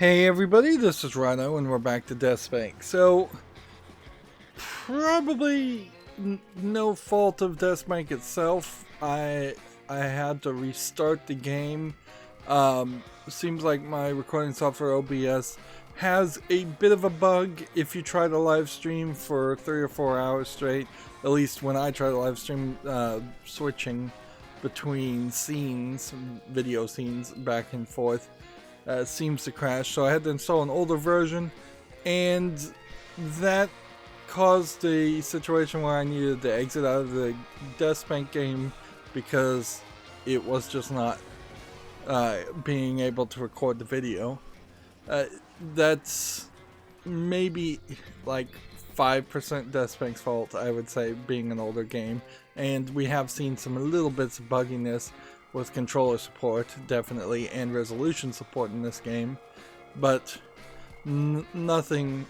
Hey everybody, this is Rydo and we're back to DeathSpank. So, probably no fault of DeathSpank itself. I had to restart the game. Seems like my recording software OBS has a bit of a bug if you try to live stream for 3 or 4 hours straight. At least when I try to live stream, switching between scenes, video scenes, back and forth. Seems to crash, so I had to install an older version, and that caused a situation where I needed to exit out of the DeathSpank game because it was just not being able to record the video. That's maybe like 5% DeathSpank's fault, I would say, being an older game, and we have seen some little bits of bugginess with controller support, definitely, and resolution support in this game, but nothing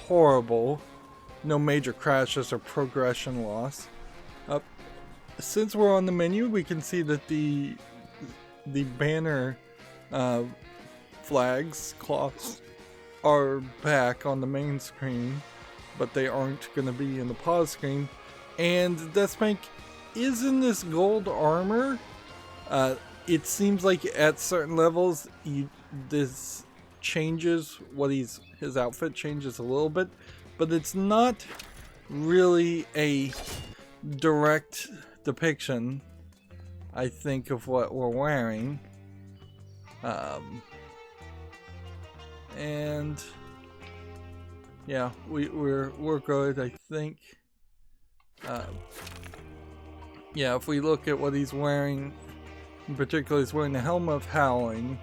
horrible, no major crashes or progression loss. Since we're on the menu, we can see that the banner flags, cloths, are back on the main screen, but they aren't going to be in the pause screen, and DeathSpank is in this gold armor. It seems like at certain levels, this changes his outfit changes a little bit, but it's not really a direct depiction, I think, of what we're wearing. And yeah, we're good, I think. Yeah, if we look at what he's wearing. In particular, he's wearing the Helm of Howling,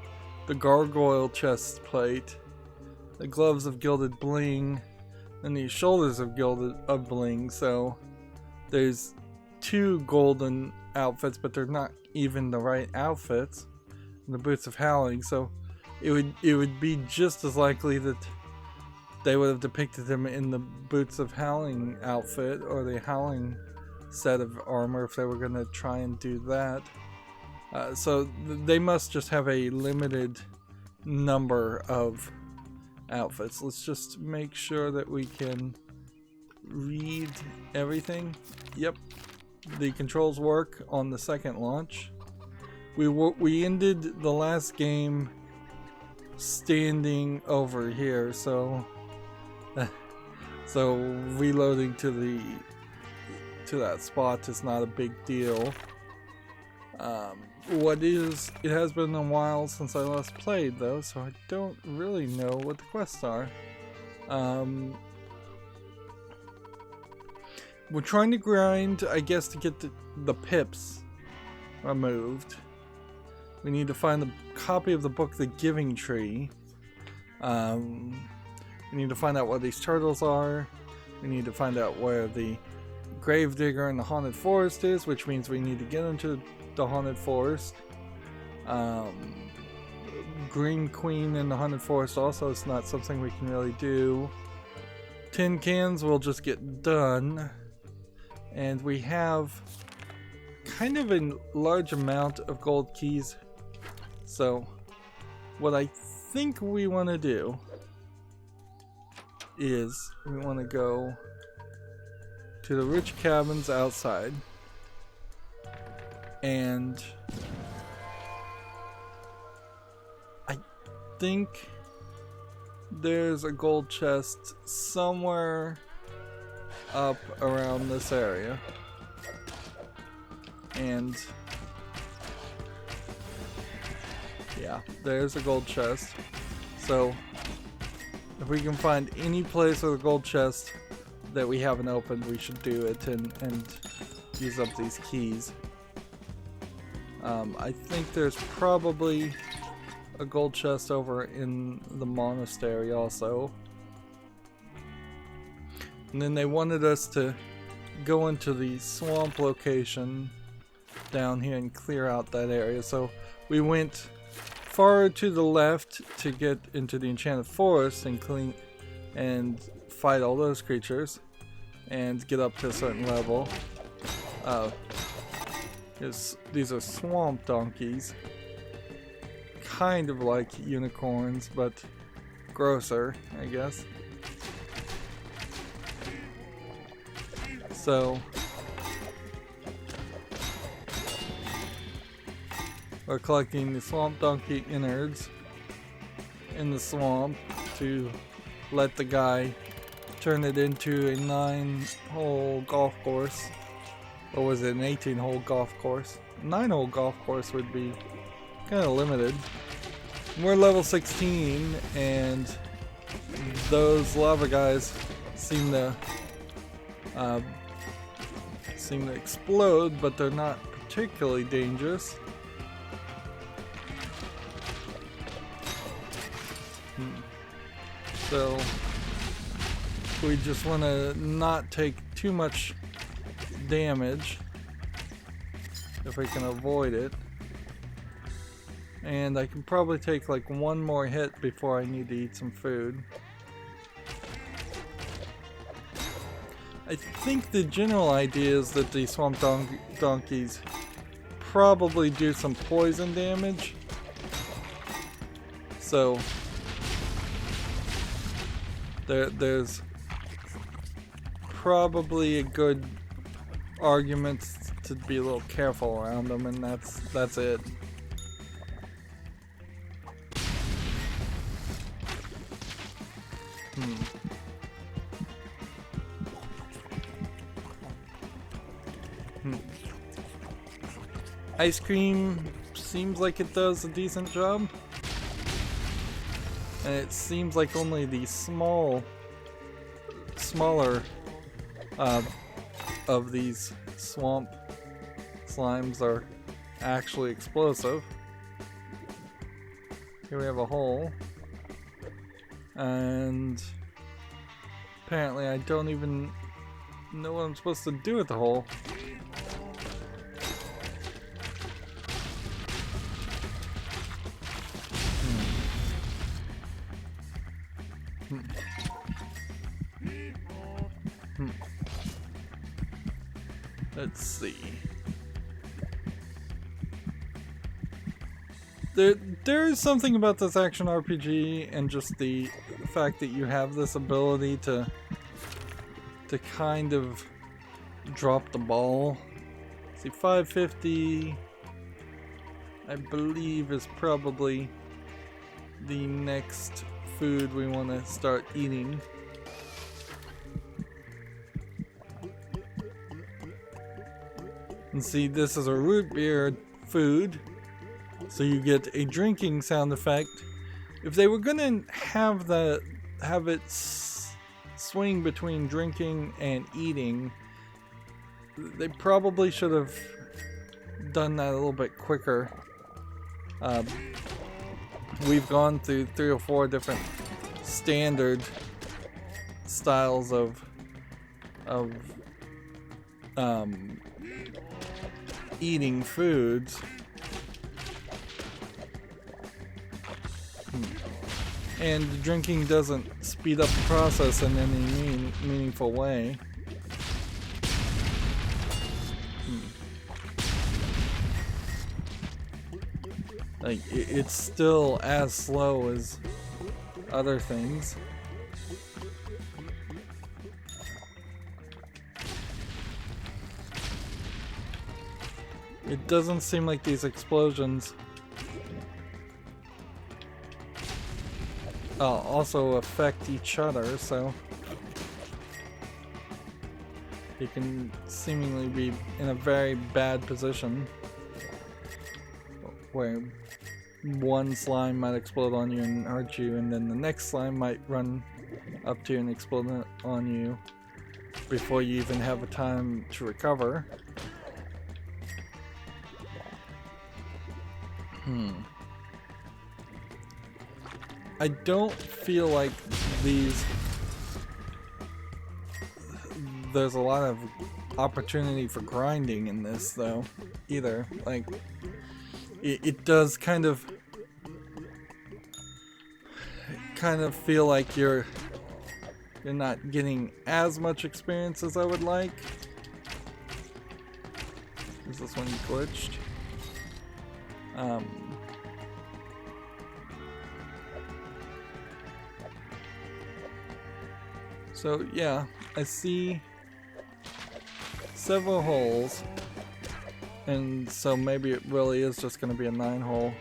the Gargoyle chest plate, the Gloves of Gilded Bling, and the Shoulders of Gilded Bling. So there's two golden outfits, but they're not even the right outfits. And the Boots of Howling. So it would be just as likely that they would have depicted him in the Boots of Howling outfit or the Howling set of armor if they were going to try and do that. So they must just have a limited number of outfits. Let's just make sure that we can read everything. Yep, the controls work on the second launch. We ended the last game standing over here, so so reloading to that spot is not a big deal. It has been a while since I last played though, so I don't really know what the quests are. We're trying to grind, I guess, to get the pips removed. We need to find the copy of the book, The Giving Tree. We need to find out where these turtles are. We need to find out where the Gravedigger in the Haunted Forest is, which means we need to get into the Haunted Forest. Green Queen in the Haunted Forest also is not something we can really do. Tin cans will just get done. And we have kind of a large amount of gold keys. So what I think we want to do is we want to go to the rich cabins outside, and I think there's a gold chest somewhere up around this area, and yeah, there's a gold chest. So if we can find any place with a gold chest that we haven't opened, we should do it and use up these keys. I think there's probably a gold chest over in the monastery also. And then they wanted us to go into the swamp location down here and clear out that area. So we went far to the left to get into the enchanted forest and fight all those creatures and get up to a certain level. These are swamp donkeys, kind of like unicorns, but grosser, I guess. So we're collecting the swamp donkey innards in the swamp to let the guy turn it into a 9-hole golf course. Or was it an 18-hole golf course? 9-hole golf course would be kind of limited. We're level 16 and those lava guys seem to explode, but they're not particularly dangerous. So we just want to not take too much damage if we can avoid it. And I can probably take like one more hit before I need to eat some food. I think the general idea is that the swamp donkeys probably do some poison damage. So there's probably a good argument to be a little careful around them, and that's it. Ice cream seems like it does a decent job. And it seems like only the smaller of these swamp slimes are actually explosive. Here we have a hole. And apparently I don't even know what I'm supposed to do with the hole. Let's see. There is something about this action RPG and just the fact that you have this ability to kind of drop the ball. See, 550 I believe is probably the next food we want to start eating. And see, this is a root beer food, so you get a drinking sound effect. If they were gonna have it swing between drinking and eating, they probably should have done that a little bit quicker. We've gone through 3 or 4 different standard styles of eating foods. And drinking doesn't speed up the process in any meaningful way. Like, it's still as slow as other things. It doesn't seem like these explosions also affect each other, so you can seemingly be in a very bad position where one slime might explode on you and hurt you, and then the next slime might run up to you and explode on you before you even have a time to recover. I don't feel like there's a lot of opportunity for grinding in this though, either. Like, it does kind of feel like you're not getting as much experience as I would like. Is this one glitched? So yeah, I see several holes, and so maybe it really is just going to be a 9-hole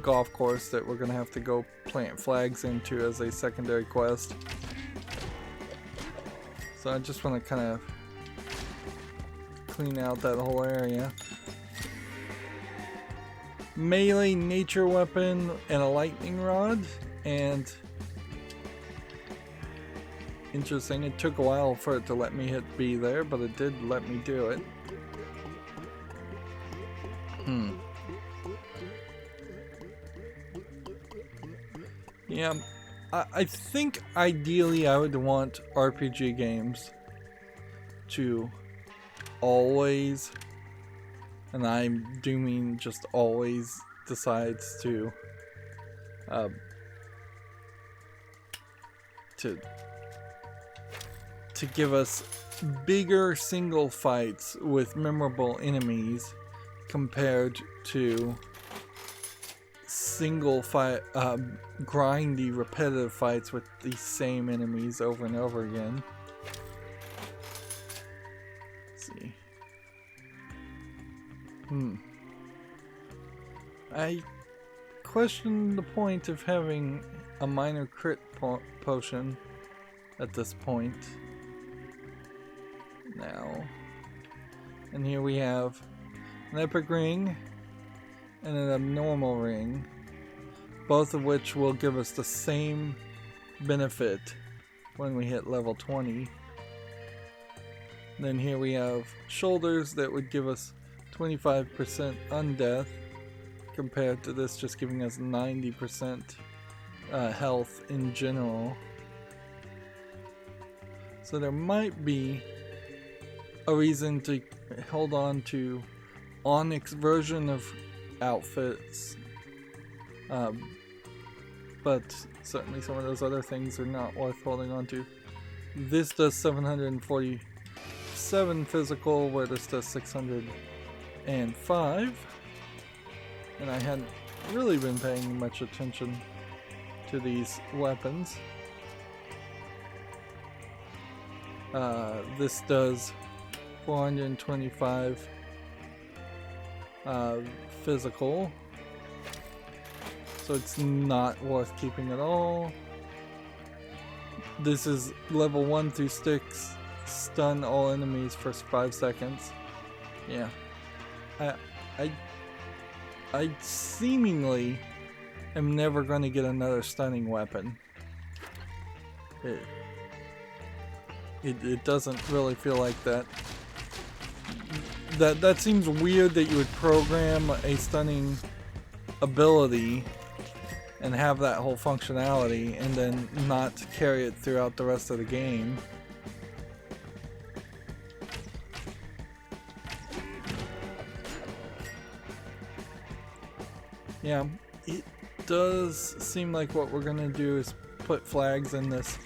golf course that we're going to have to go plant flags into as a secondary quest. So I just want to kind of clean out that whole area. Melee nature weapon and a lightning rod, and interesting, it took a while for it to let me hit B there, but it did let me do it. Yeah, I think ideally I would want RPG games to always, and I do mean just always, decides to give us bigger single fights with memorable enemies compared to single fight, grindy, repetitive fights with the same enemies over and over again. Let's see. I question the point of having a minor crit potion at this point. Now, and here we have an epic ring and an abnormal ring, both of which will give us the same benefit when we hit level 20. Then here we have shoulders that would give us 25% undeath, compared to this just giving us 90% health in general. So there might be a reason to hold on to Onyx version of outfits, but certainly some of those other things are not worth holding on to. This does 747 physical, where this does 605, and I hadn't really been paying much attention to these weapons. This does 425 physical, so it's not worth keeping at all. This is level 1 through 6, stun all enemies for 5 seconds. Yeah, I seemingly am never going to get another stunning weapon. It doesn't really feel like that. That seems weird that you would program a stunning ability and have that whole functionality and then not carry it throughout the rest of the game. Yeah, it does seem like what we're gonna do is put flags in this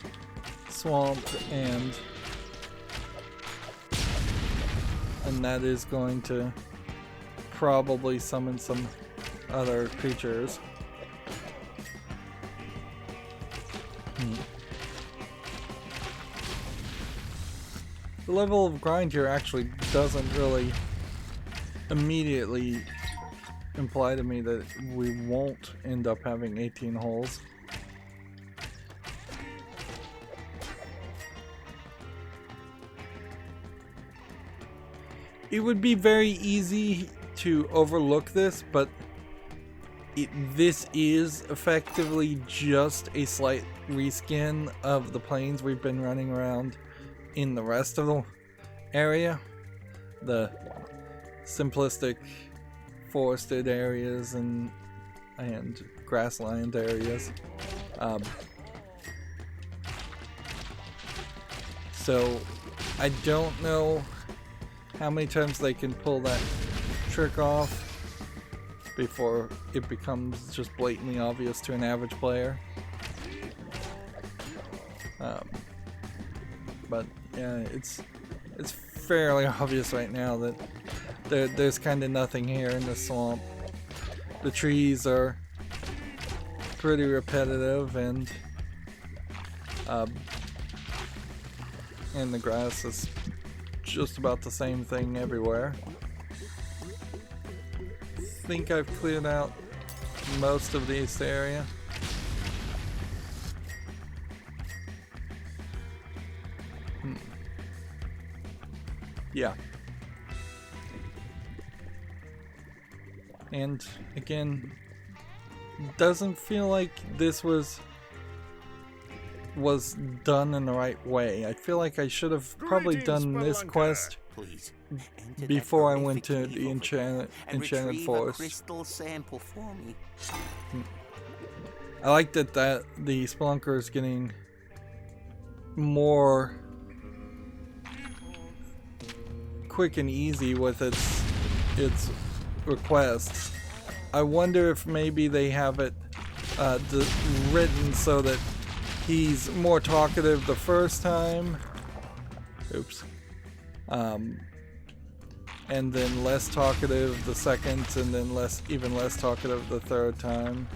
swamp, and that is going to probably summon some other creatures. The level of grind here actually doesn't really immediately imply to me that we won't end up having 18 holes. It would be very easy to overlook this, but this is effectively just a slight reskin of the plains we've been running around in the rest of the area. The simplistic forested areas and grassland areas. So I don't know how many times they can pull that trick off before it becomes just blatantly obvious to an average player. But yeah, it's fairly obvious right now that there's kind of nothing here in the swamp. The trees are pretty repetitive, and And the grass is just about the same thing everywhere. I think I've cleared out most of this area. Yeah. And again, doesn't feel like this was done in the right way. I feel like I should have probably done this quest before I went to the enchanted forest. Crystal sample for me. I like that the Spelunker is getting more quick and easy with its requests. I wonder if maybe they have it written so that he's more talkative the first time. Oops. And then less talkative the second, and then even less talkative the third time.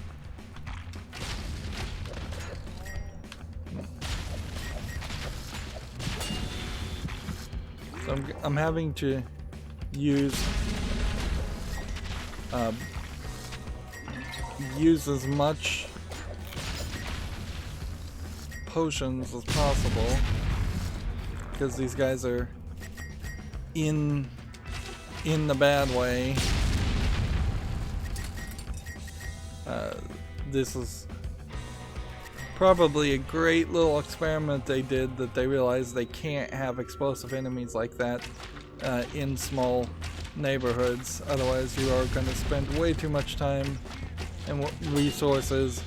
So I'm having to use as much potions as possible, because these guys are in the bad way. This is probably a great little experiment they did, that they realized they can't have explosive enemies like that in small neighborhoods. Otherwise you are going to spend way too much time and resources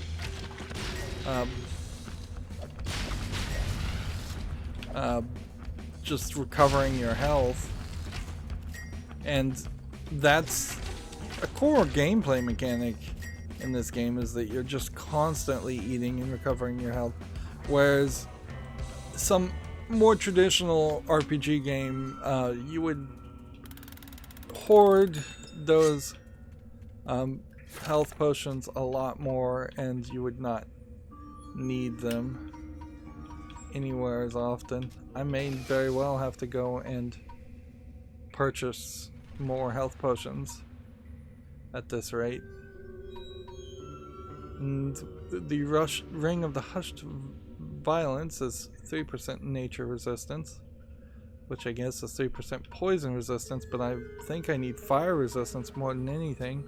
just recovering your health. And that's a core gameplay mechanic in this game, is that you're just constantly eating and recovering your health. Whereas some more traditional RPG game, you would hoard those health potions a lot more, and you would not need them anywhere as often. I may very well have to go and purchase more health potions at this rate. And the Ring of the Hushed Violence is 3% nature resistance, which I guess is 3% poison resistance, but I think I need fire resistance more than anything.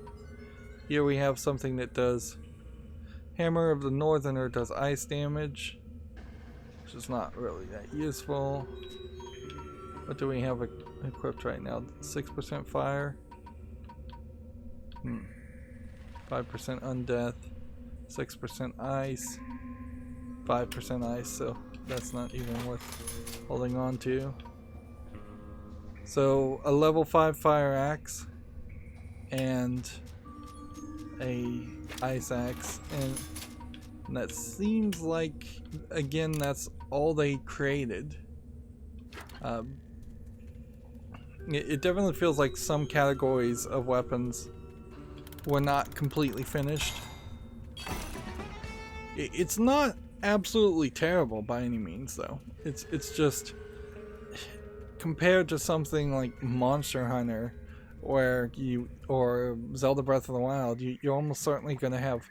Here we have something that does Hammer of the Northerner, does ice damage, which is not really that useful. What do we have equipped right now? 6% fire, 5% undeath, 6% ice, 5% ice, so that's not even worth holding on to. So a level 5 fire axe and a ice axe, and that seems like, again, that's all they created. It definitely feels like some categories of weapons were not completely finished. It's not absolutely terrible by any means, though. It's just, compared to something like Monster Hunter, or Zelda Breath of the Wild, you're almost certainly going to have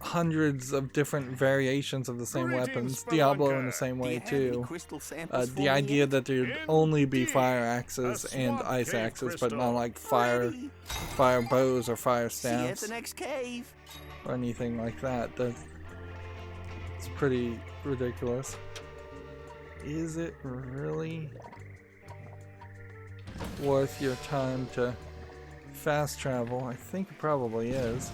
hundreds of different variations of the same weapons. Diablo in the same way too. The idea that there'd only be fire axes and ice axes, but not like fire bows or fire staffs or anything like that. It's pretty ridiculous. Is it really worth your time to fast travel? I think it probably is.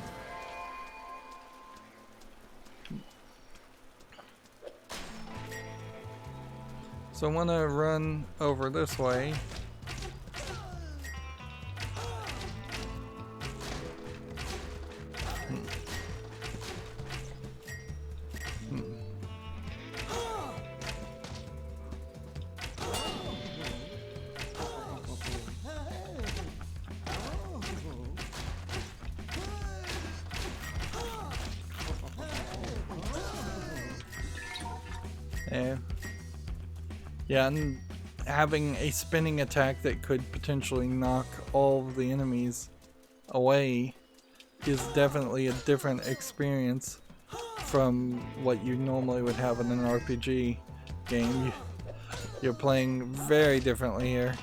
So I want to run over this way. Yeah, and having a spinning attack that could potentially knock all of the enemies away is definitely a different experience from what you normally would have in an RPG game. You're playing very differently here.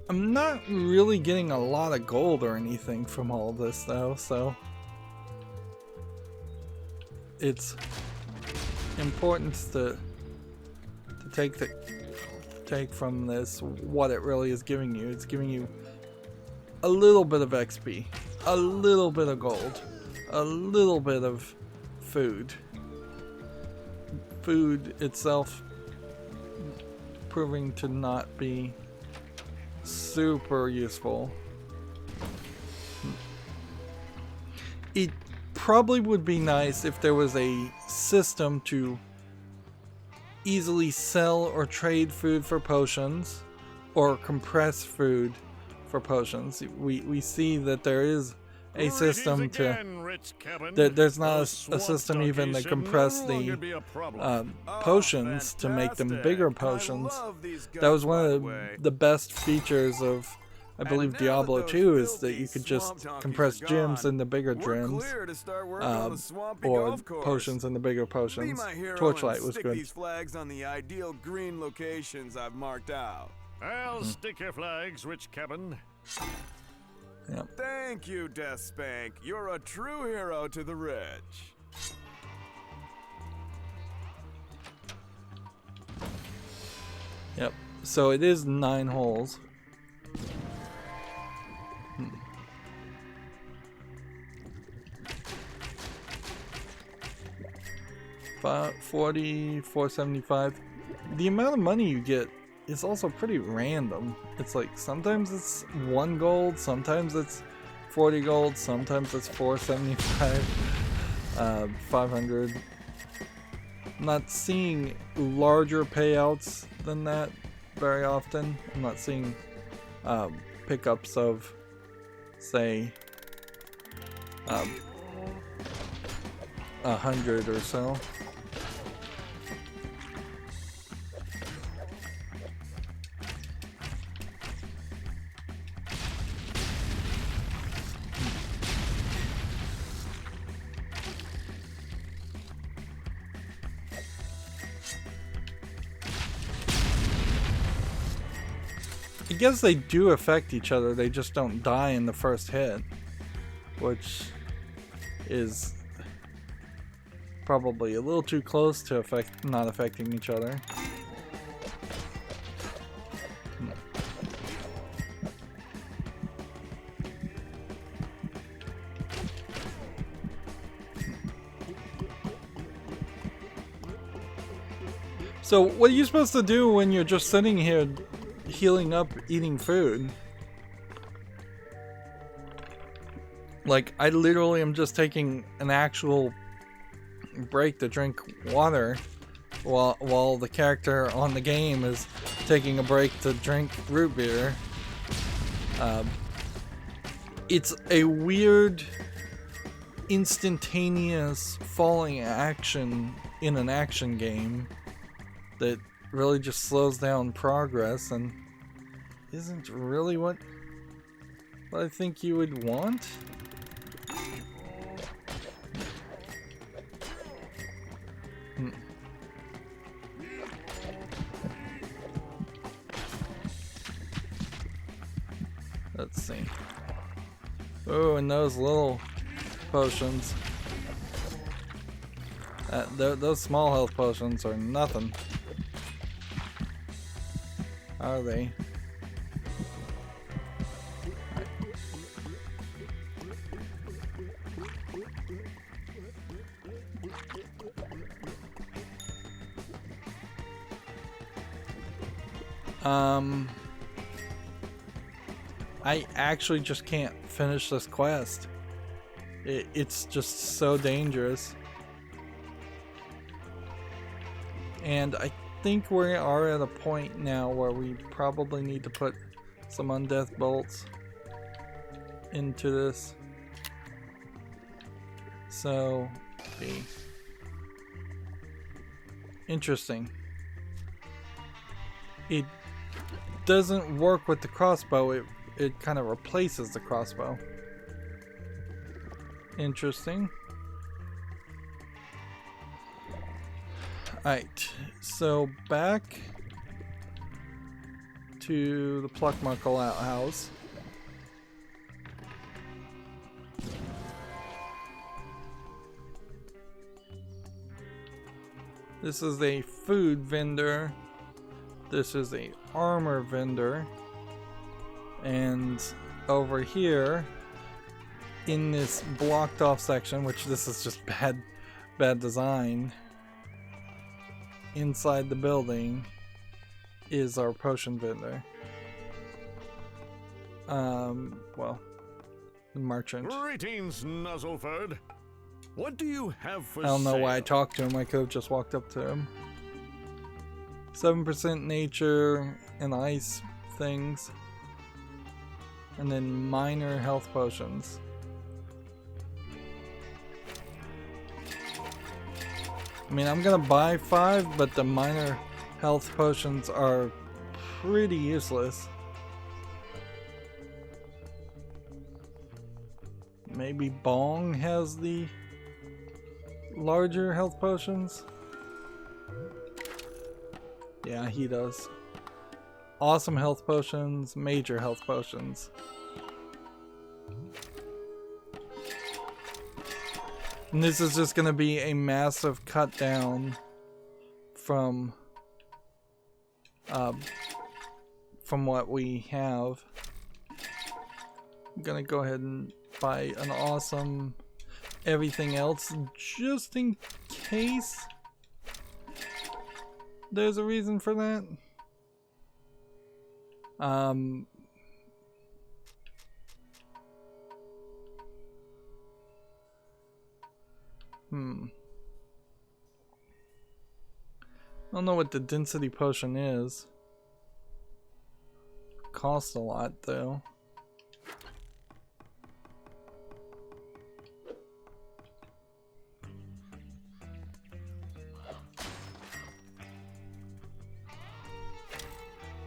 I'm not really getting a lot of gold or anything from all this though, so it's important to take from this what it really is giving you. It's giving you a little bit of XP, a little bit of gold, a little bit of food. Food itself proving to not be super useful. It probably would be nice if there was a system to easily sell or trade food for potions, or compress food for potions. We see that there is a system there's not a system even to compress the potions to make them bigger potions. That was one of the best features of, I believe, Diablo 2, is that you could just compress gems into bigger gems, or potions into bigger potions. Torchlight was good. Flags on the ideal green locations I've marked out. I'll stick your flags, Rich Cabin. Yep. Thank you, DeathSpank. You're a true hero to the rich. Yep. So it is 9 holes. 40, 475. The amount of money you get is also pretty random. It's like sometimes it's 1 gold, sometimes it's 40 gold, sometimes it's 475, 500. I'm not seeing larger payouts than that very often. I'm not seeing pickups of, say, 100 or so. I guess they do affect each other, they just don't die in the first hit, which is probably a little too close to not affecting each other. So what are you supposed to do when you're just sitting here healing up, eating food? Like, I literally am just taking an actual break to drink water while the character on the game is taking a break to drink root beer. It's a weird instantaneous falling action in an action game that really just slows down progress and isn't really what I think you would want. Let's see. Oh, and those little potions. Those small health potions are nothing. Are they? I actually just can't finish this quest. It's just so dangerous. And I think we are at a point now where we probably need to put some undeath bolts into this. So, be interesting. It doesn't work with the crossbow. It kind of replaces the crossbow. Interesting. Alright, so back to the Pluckmuckle outhouse. This is a food vendor. This is a armor vendor. And over here, in this blocked off section, which this is just bad design, inside the building is our potion vendor. Well, the merchant. Greetings, Nuzzleford. What do you have for I don't know why I sale? talked to him. I could have just walked up to him. 7% nature and ice things. And then minor health potions. I mean, I'm gonna buy 5, but the minor health potions are pretty useless. Maybe Bong has the larger health potions? Yeah, he does. Awesome health potions, major health potions. And this is just going to be a massive cut down from what we have. I'm going to go ahead and buy an awesome everything else just in case there's a reason for that. I don't know what the density potion is. Costs a lot though.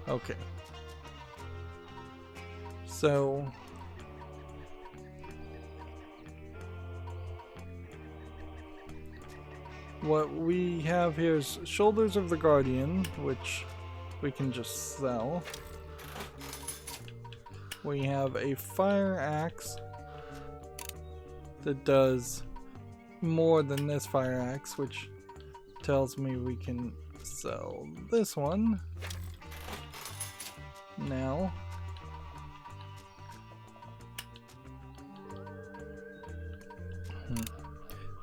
Okay. So what we have here is Shoulders of the Guardian, which we can just sell. We have a fire axe that does more than this fire axe, which tells me we can sell this one now.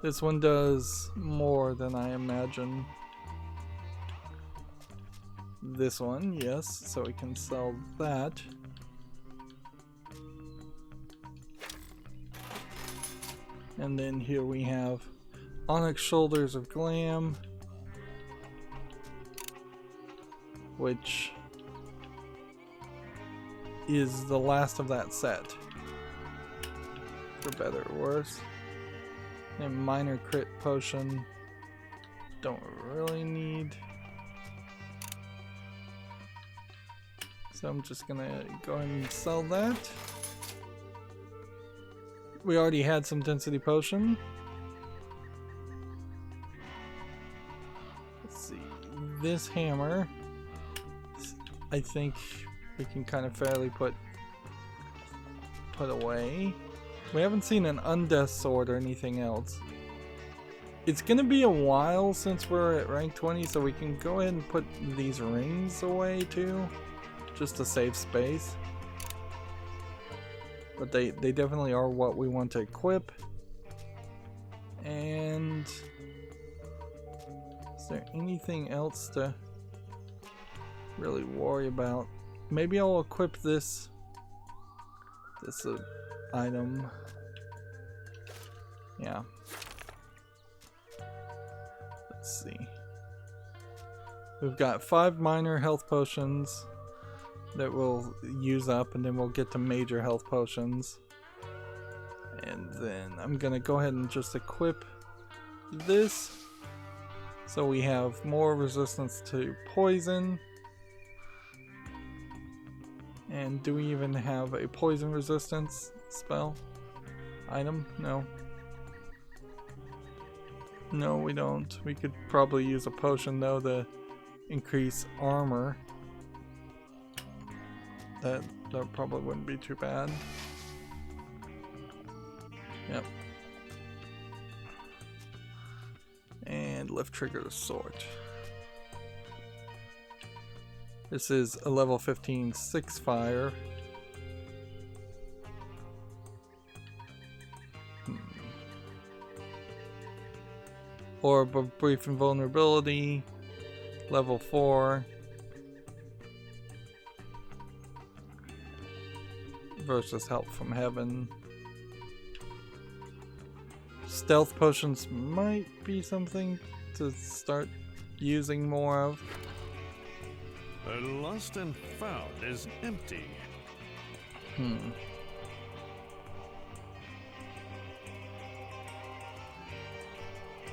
This one does more than I imagine. This one, yes, so we can sell that. And then here we have Onyx Shoulders of Glam, which is the last of that set, for better or worse. A minor crit potion, don't really need, so I'm just gonna go ahead and sell that. We already had some density potion. Let's see, this hammer I think we can kind of fairly put away. We haven't seen an undeath sword or anything else. It's gonna be a while since we're at rank 20, so we can go ahead and put these rings away too, just to save space. But they definitely are what we want to equip. And is there anything else to really worry about? Maybe I'll equip this item. Yeah. Let's see. We've got 5 minor health potions that we'll use up, and then we'll get to major health potions. And then I'm gonna go ahead and just equip this so we have more resistance to poison. And do we even have a poison resistance spell item? No. No, we don't. We could probably use a potion though to increase armor. That probably wouldn't be too bad. Yep. And lift trigger to sword. This is a level 15 6 fire. Orb of brief invulnerability, level 4. Versus help from heaven. Stealth potions might be something to start using more of. The lost and found is empty.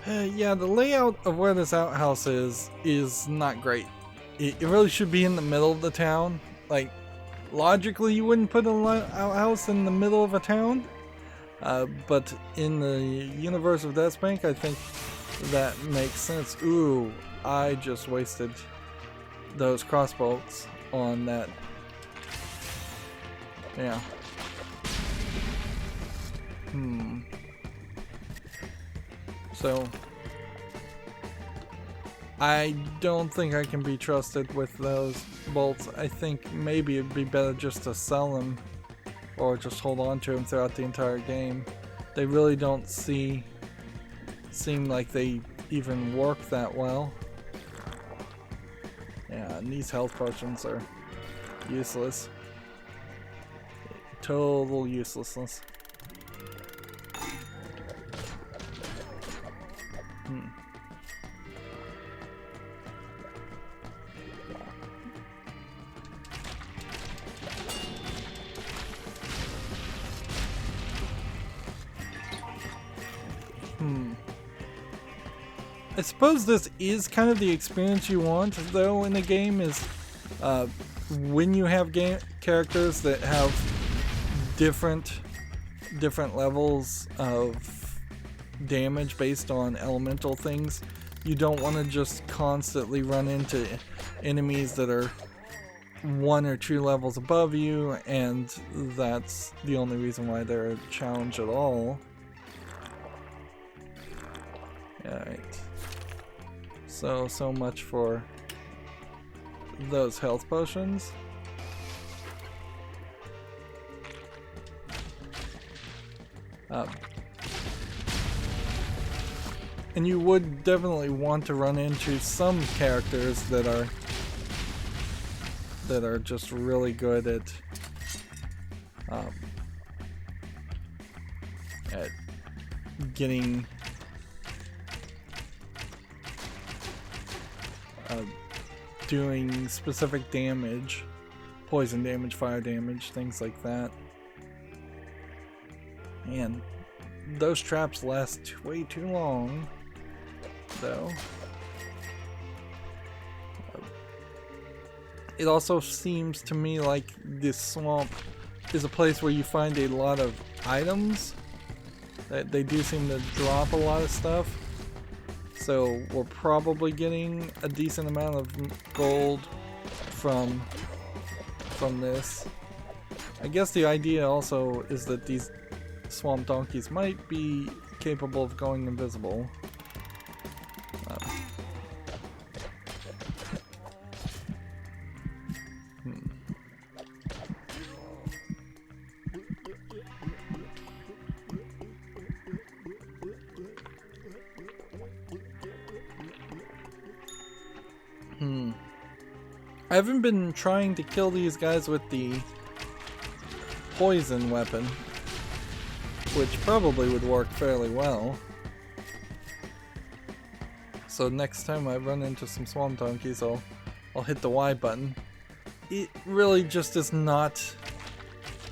Yeah, the layout of where this outhouse is not great. It really should be in the middle of the town. Like, logically you wouldn't put an outhouse in the middle of a town. But in the universe of DeathSpank, I think that makes sense. Ooh, I just wasted those crossbolts on that. Yeah. So I don't think I can be trusted with those bolts. I think maybe it'd be better just to sell them or just hold on to them throughout the entire game. They really don't seem like they even work that well. Yeah, and these health potions are useless. Total uselessness. I suppose this is kind of the experience you want, though, in the game, is when you have characters that have different levels of damage based on elemental things. You don't want to just constantly run into enemies that are 1 or 2 levels above you, and that's the only reason why they're a challenge at all. Alright. So much for those health potions. And you would definitely want to run into some characters that are just really good at getting doing specific damage, poison damage, fire damage, things like that. Man, those traps last way too long, though. It also seems to me like this swamp is a place where you find a lot of items. They do seem to drop a lot of stuff. So we're probably getting a decent amount of gold from this. I guess the idea also is that these swamp donkeys might be capable of going invisible. I haven't been trying to kill these guys with the poison weapon, which probably would work fairly well. So next time I run into some swamp donkeys, I'll hit the Y button. It really just is not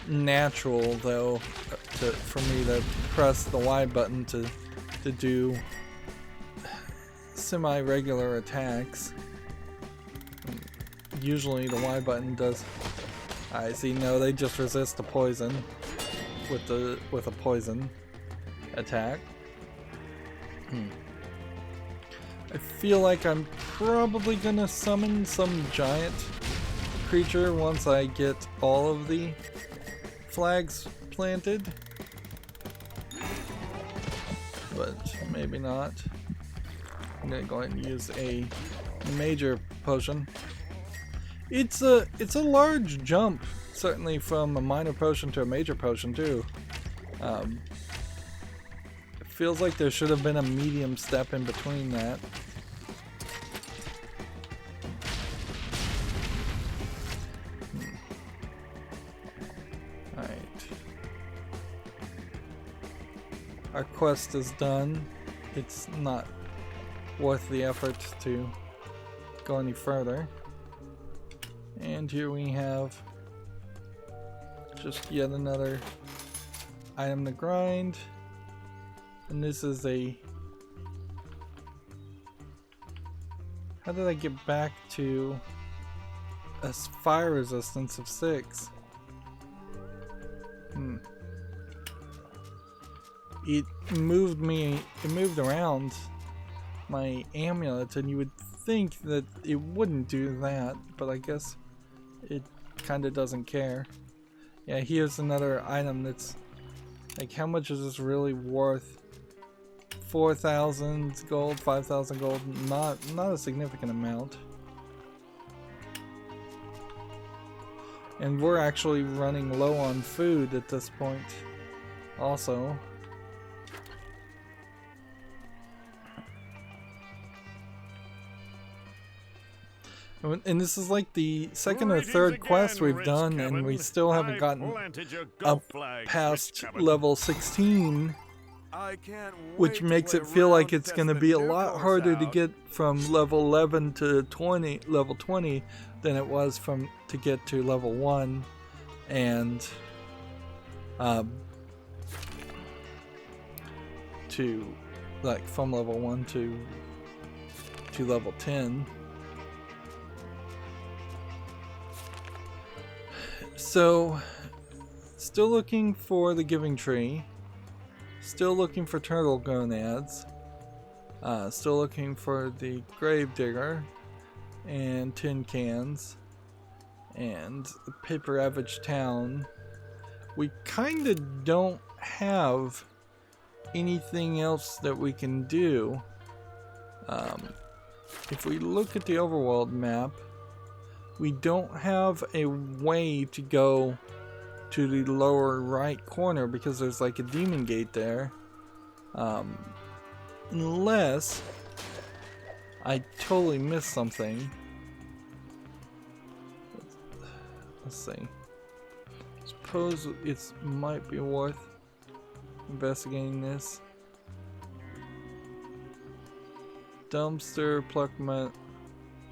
natural though for me to press the Y button to do semi-regular attacks. Usually the Y button does. I see. No, they just resist the poison with a poison attack. I feel like I'm probably gonna summon some giant creature once I get all of the flags planted, but maybe not. I'm gonna go ahead and use a major potion. It's a large jump, certainly from a minor potion to a major potion too. It feels like there should have been a medium step in between that. Our quest is done. It's not worth the effort to go any further. And here we have just yet another item to grind. And this is a... How did I get back to a fire resistance of 6? It moved around my amulet, and you would think that it wouldn't do that, but I guess it kind of doesn't care. Yeah, here's another item that's like, how much is this really worth? 4,000 gold, 5,000 gold, not a significant amount. And we're actually running low on food at this point also. And this is like the second or third quest we've done, and we still haven't gotten up past level 16, which makes it feel like it's going to be a lot harder to get from level 11 to level 20 than it was to get to level 1, and to like from level 1 to level 10. So, still looking for the giving tree, still looking for turtle gonads, still looking for the grave digger, and tin cans, and the paper ravaged town. We kinda don't have anything else that we can do. If we look at the overworld map, we don't have a way to go to the lower right corner because there's like a demon gate there. Unless I totally missed something. Let's see. Suppose it might be worth investigating this. Dumpster,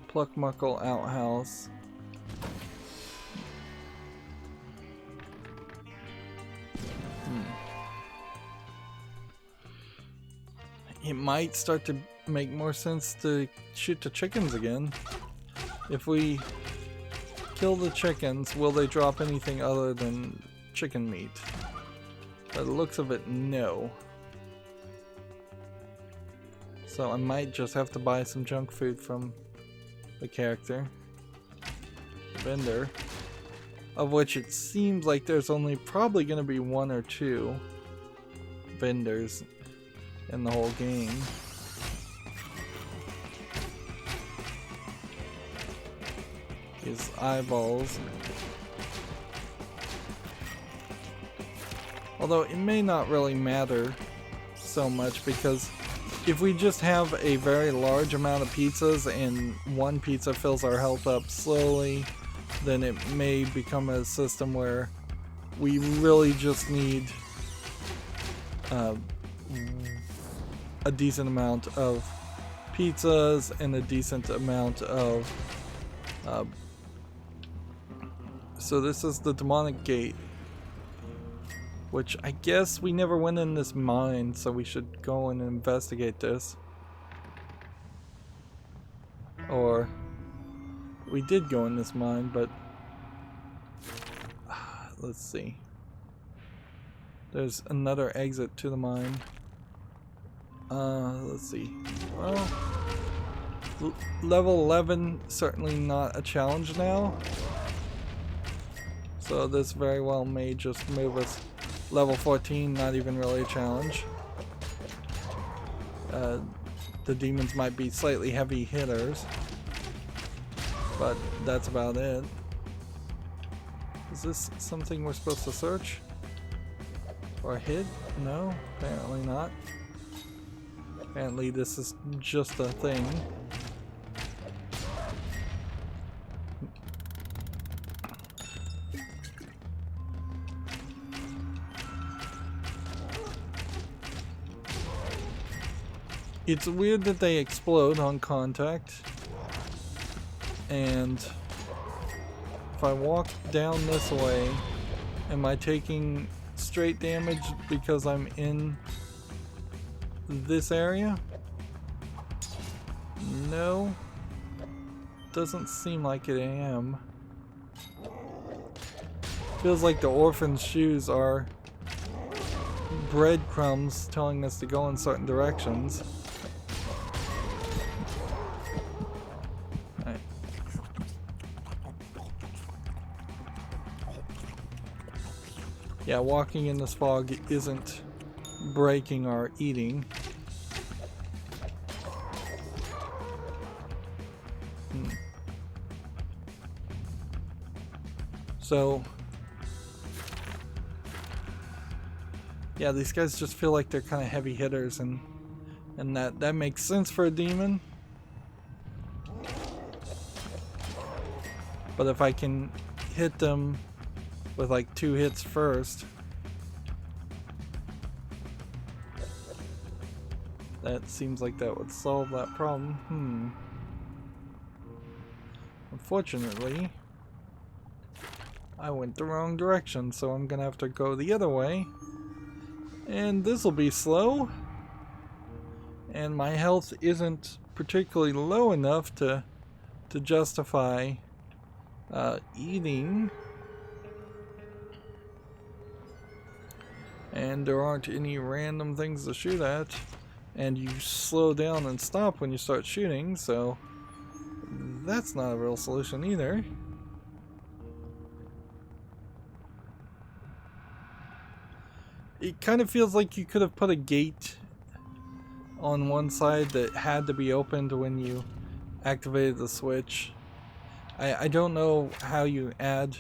Pluckmuckle outhouse. It might start to make more sense to shoot the chickens again. If we kill the chickens, will they drop anything other than chicken meat? By the looks of it, no. So I might just have to buy some junk food from the character, the vendor, of which it seems like there's only probably going to be 1 or 2 vendors in the whole game. His eyeballs. Although it may not really matter so much, because if we just have a very large amount of pizzas and one pizza fills our health up slowly, then it may become a system where we really just need a decent amount of pizzas and a decent amount of so this is the demonic gate, which I guess we never went in this mine, so we should go and investigate this. Or we did go in this mine, but let's see. There's another exit to the mine. Let's see. Well, level 11, certainly not a challenge now. So this very well may just move us. Level 14, not even really a challenge. The demons might be slightly heavy hitters, but that's about it. Is this something we're supposed to search? Or hit? No, apparently not. Apparently this is just a thing. It's weird that they explode on contact. And if I walk down this way, am I taking straight damage because I'm in this area? No, doesn't seem like it. I am. Feels like the orphan's shoes are breadcrumbs telling us to go in certain directions. Right. Yeah, walking in this fog isn't breaking or eating. So yeah, these guys just feel like they're kind of heavy hitters, and that makes sense for a demon. But if I can hit them with like 2 hits first, that seems like that would solve that problem. Unfortunately, I went the wrong direction, so I'm gonna have to go the other way. And this will be slow. And my health isn't particularly low enough to justify eating. And there aren't any random things to shoot at. And you slow down and stop when you start shooting, so that's not a real solution either. It kind of feels like you could have put a gate on one side that had to be opened when you activated the switch. I don't know how you add,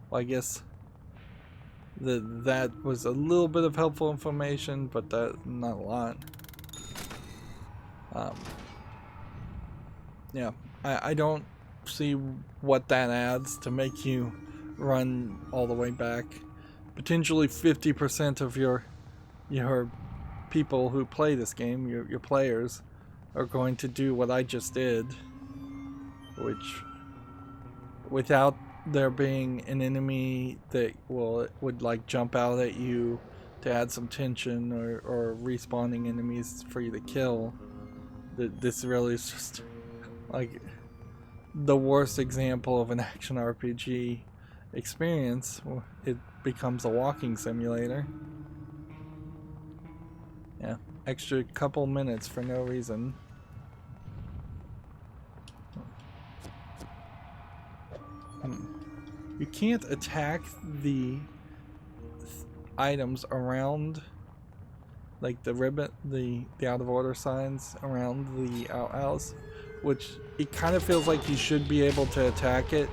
well, I guess that was a little bit of helpful information, but that not a lot. Yeah, I don't see what that adds to make you run all the way back. Potentially 50% of your people who play this game, your players, are going to do what I just did, which, without there being an enemy that would like jump out at you to add some tension, or respawning enemies for you to kill, this really is just like the worst example of an action RPG experience. It becomes a walking simulator. Yeah, extra couple minutes for no reason. You can't attack the items around, like the ribbon, the out of order signs around the outhouse, which it kind of feels like you should be able to attack it,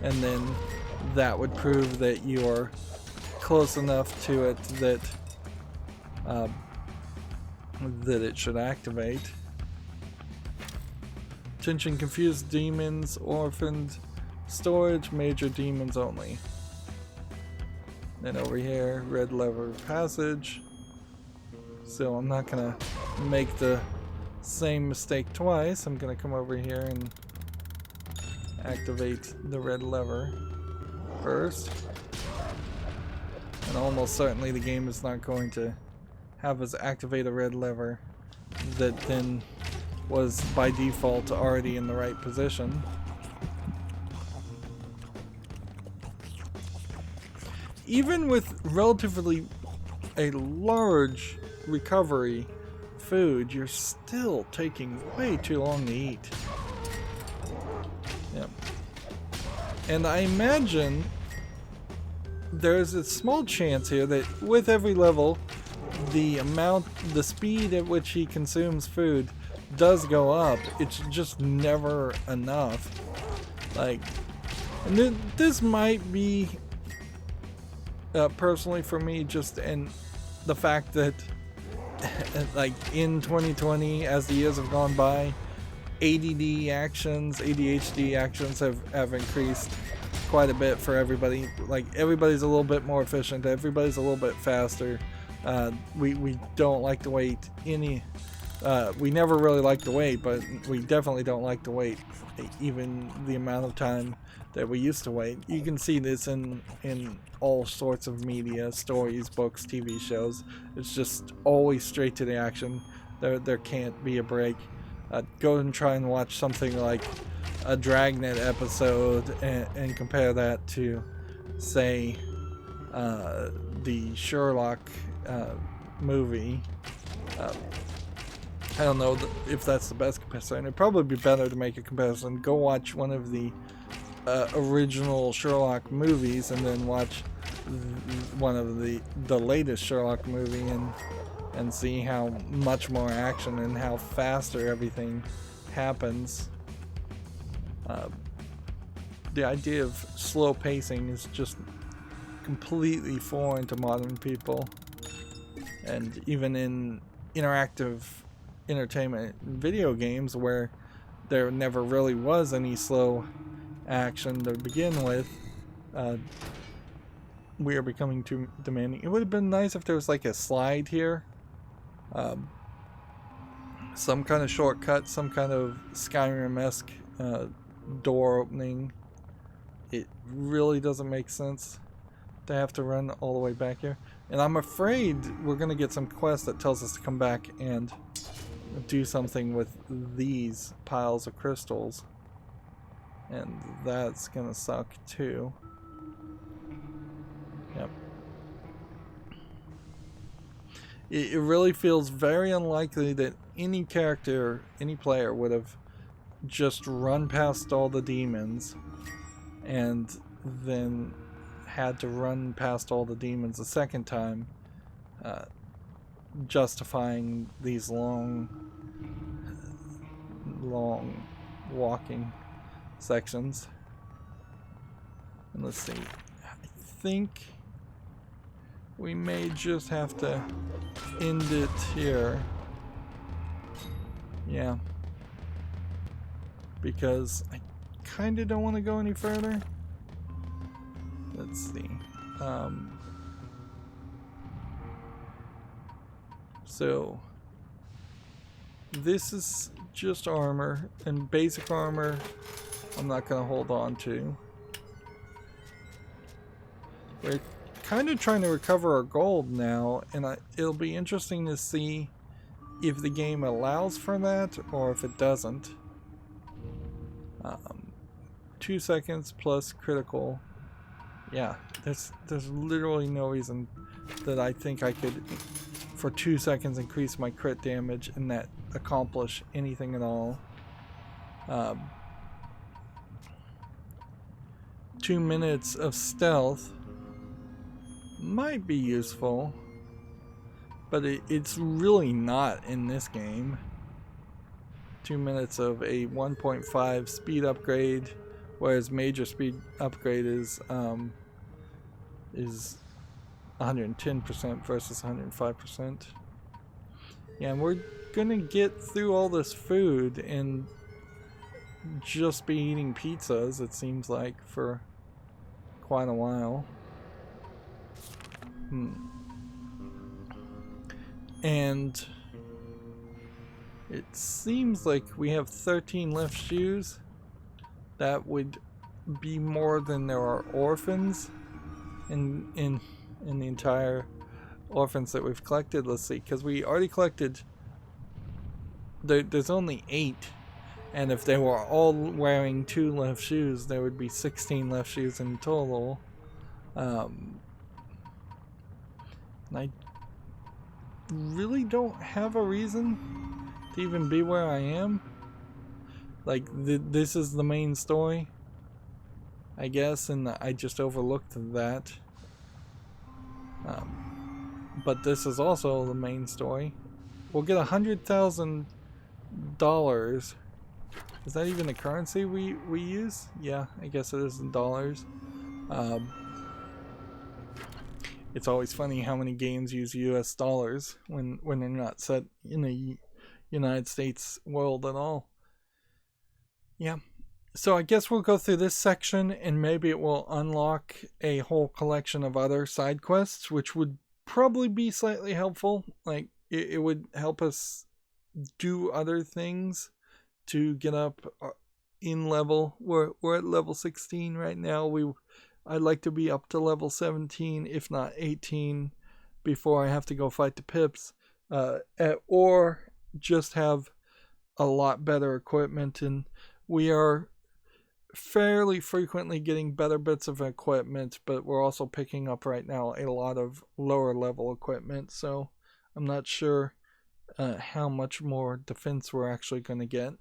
and then that would prove that you're close enough to it that it should activate. Attention, confused demons, orphaned, storage, major demons only. Then over here, red lever passage. So I'm not gonna make the same mistake twice. I'm gonna come over here and activate the red lever first. And almost certainly the game is not going to have us activate a red lever that then was by default already in the right position. Even with relatively a large recovery food, you're still taking way too long to eat. Yep. And I imagine there's a small chance here that with every level, the speed at which he consumes food does go up. It's just never enough. Like, and this might be personally for me just in the fact that like in 2020, as the years have gone by, ADHD actions have increased quite a bit for everybody. Like, everybody's a little bit more efficient, everybody's a little bit faster. We don't like to wait any. We never really like to wait, but we definitely don't like to wait even the amount of time that we used to wait. You can see this in all sorts of media, stories, books, TV shows. It's just always straight to the action. There can't be a break. Go and try and watch something like a Dragnet episode and compare that to, say, the Sherlock movie. I don't know if that's the best comparison. It'd probably be better to make a comparison. Go watch one of the original Sherlock movies and then watch one of the latest Sherlock movie and see how much more action and how faster everything happens. The idea of slow pacing is just completely foreign to modern people, and even in interactive entertainment video games where there never really was any slow action to begin with, we are becoming too demanding. It would have been nice if there was like a slide here, some kind of shortcut, some kind of Skyrim-esque door opening. It really doesn't make sense to have to run all the way back here. And I'm afraid we're going to get some quest that tells us to come back and do something with these piles of crystals. And that's going to suck too. Yep. It really feels very unlikely that any character, any player would have just run past all the demons and then had to run past all the demons a second time, justifying these long walking sections. And let's see, I think we may just have to end it here. Yeah, because I kind of don't want to go any further. Let's see. So this is just armor, and basic armor I'm not going to hold on to. We're kind of trying to recover our gold now, and it'll be interesting to see if the game allows for that or if it doesn't. 2 seconds plus critical. Yeah, there's literally no reason that I think I could, for 2 seconds, increase my crit damage and that accomplish anything at all. 2 minutes of stealth might be useful, but it's really not in this game. 2 minutes of a 1.5 speed upgrade, whereas major speed upgrade is 110% versus 105%. Yeah, and we're gonna get through all this food and just be eating pizzas, it seems like, for quite a while. And It seems like we have 13 left shoes. That would be more than there are orphans in the entire orphans that we've collected. Let's see, because we already collected. There's only 8, and if they were all wearing 2 left shoes, there would be 16 left shoes in total. And I really don't have a reason to even be where I am. Like, this is the main story, I guess, and I just overlooked that. But this is also the main story. We'll get $100,000. Is that even a currency we use? Yeah, I guess it is in dollars. It's always funny how many games use US dollars when they're not set in the United States world at all. Yeah. So I guess we'll go through this section, and maybe it will unlock a whole collection of other side quests, which would probably be slightly helpful. Like, it would help us do other things to get up in level. We're at level 16 right now. I'd like to be up to level 17, if not 18, before I have to go fight the pips, or just have a lot better equipment. And we are fairly frequently getting better bits of equipment, but we're also picking up right now a lot of lower level equipment, so I'm not sure how much more defense we're actually going to get.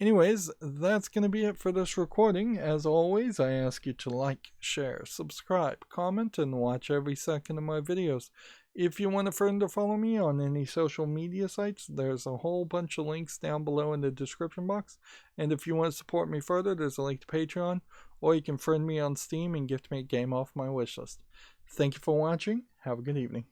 Anyways, that's going to be it for this recording. As always, I ask you to like, share, subscribe, comment, and watch every second of my videos. If you want a friend to follow me on any social media sites, there's a whole bunch of links down below in the description box. And if you want to support me further, there's a link to Patreon, or you can friend me on Steam and gift me a game off my wishlist. Thank you for watching. Have a good evening.